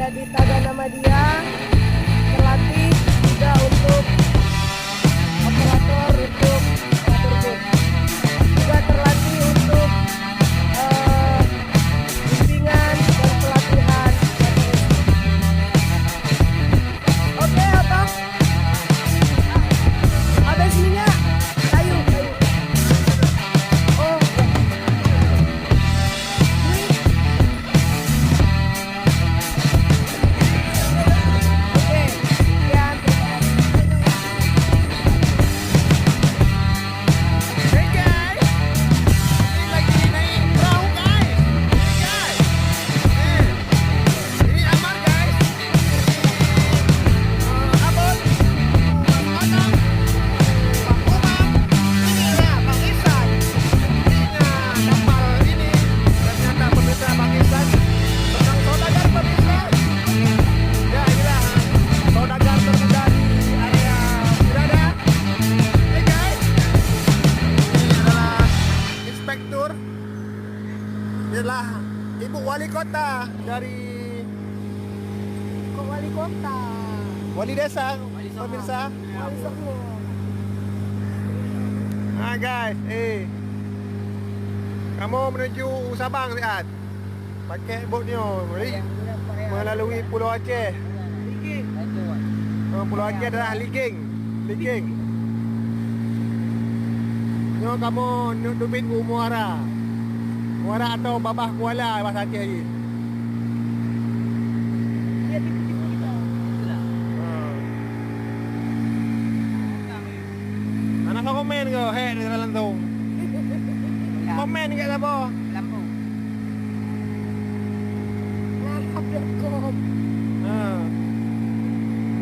menjadi taga nama dia, terlatih juga untuk operator untuk rubberboat, juga terlatih untuk bimbingan dan pelatihan. Oke, apa? Habis minyak, kayu. Oh, oke, sekian. Hey guys, ini lagi naik perahu guys. Hey guys, ini Amar guys. Abon, Otong, Bang Umam, inilah Bang Isan. Ininya kapal ini ternyata pemirsa Bang Isan sedang saudagar pemirsa. Ya inilah saudagar termuda di area Sirada. Hey guys. Ini adalah inspektur. Dia adalah ibu wali kota dari Kok wali kota? wali desa, pemirsa. Wali Songo. Nah guys, kamu menuju Sabang lihat. Pakai botnya, melalui Pulau Aceh. Pulau Aceh adalah Liging. Nyo kamu nutupin Muara. Muara atau Babah Kuala bahasa Aceh ni. Dia tipu-tipu kita. Anak kau komen ke? Hei, di dalam tu. Komen ke apa? Lampung. Ngarap.com.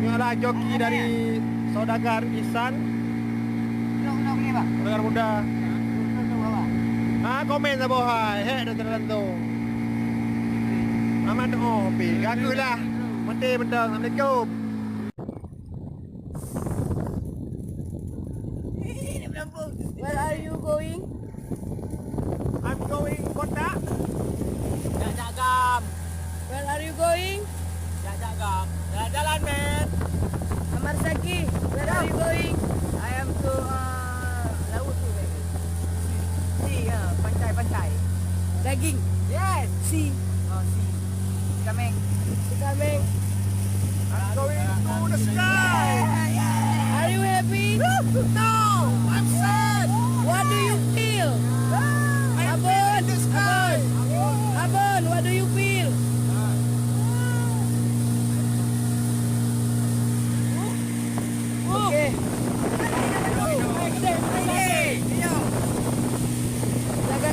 Ini adalah joki dari saudagar Isan, Long ni bang. saudagar muda. Tu bawah. Komen sa buhay. Hei, di dalam tu. Amat doa, pi. Gakulah. Mati benda. Assalamualaikum. Where are you going? I'm going kota. Jagam. Where are you going? Jagam. Jalan men. Amar Zaki, where are you going? I am to laut tu. Si ya, pantai. Daging. Yes. Si. Oh si. Kameng. Kameng. I'm going to the sky. Are you happy? No, I'm sad. What do you feel? I'm in the sky. Abon, what do you feel? Oke. Jaga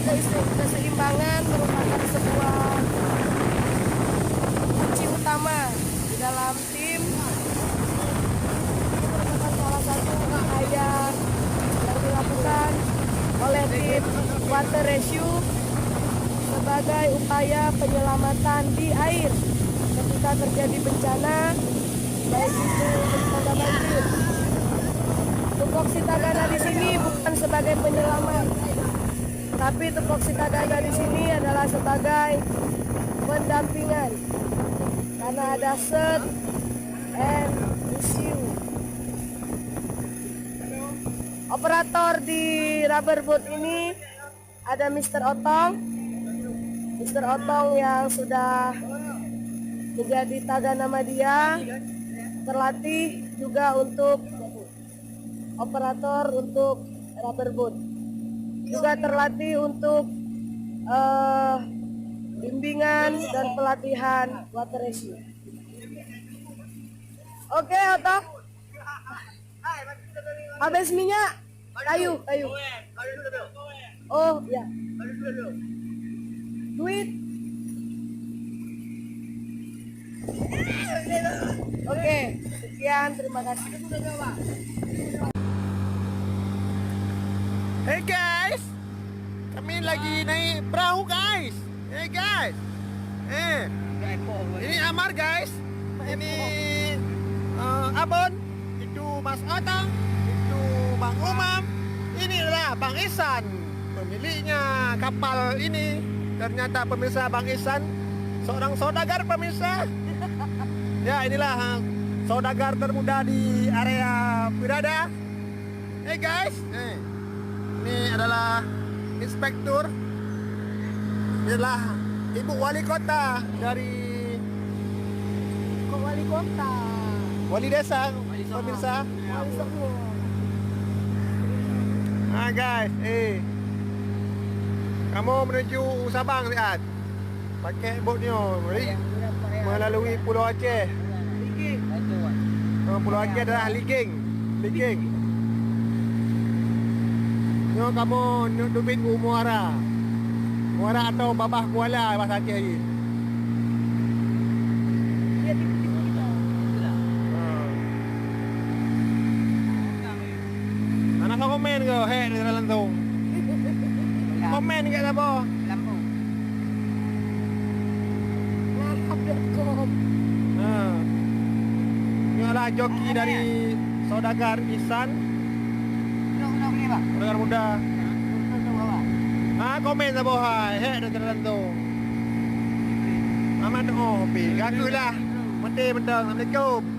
keseimbangan merupakan sebuah kunci utama di dalam tim. Ini merupakan salah satu upaya yang dilakukan oleh tim Water Rescue sebagai upaya penyelamatan di air ketika terjadi bencana, baik itu bencana banjir. Tupoksi Tagana di sini bukan sebagai penyelamat, tapi tupoksi Tagana di sini adalah sebagai pendampingan karena ada search and rescue. Operator di rubberboat ini ada Mr. Otong. Mr. Otong yang sudah menjadi taga nama dia, terlatih juga untuk operator untuk rubberboat, juga terlatih untuk bimbingan dan pelatihan water rescue. Oke, Otong. Habis minyak, kayu. Oh ya. Duit. Oke, sekian, terima kasih. Hey guys, kami lagi naik perahu guys. Hey guys, ini Amar guys. Ini Abon. Itu Mas Otong. Itu Bang Umam. Ini adalah Bang Isan, pemiliknya kapal ini. Ternyata pemirsa Bang Isan seorang saudagar pemirsa. Ya, inilah saudagar termuda di area Wirada. Hey guys, ini adalah inspektur. Ini adalah ibu wali kota dari Kok wali kota? wali desa, pemirsa. Wali Songo. Ah guys, kamu menuju Sabang lihat. Pakai bot ni, melalui Pulau Aceh. Pulau Aceh adalah Liging. Ni kamu dubin ke Muara. Muara atau Babah Kuala bahasa Aceh ni. Dia tipu-tipu kita. Anak kau komen ke? Hei, di dalam tu. Komen kat apa? Lampung. Lahap.com. Ini adalah joki dari saudagar Ihsan, Nak ni pak. saudagar muda. Nak bawah. Komen sa buhay. Hei, di dalam tu. Aman doa, pi. Gakulah. Mentang. Assalamualaikum.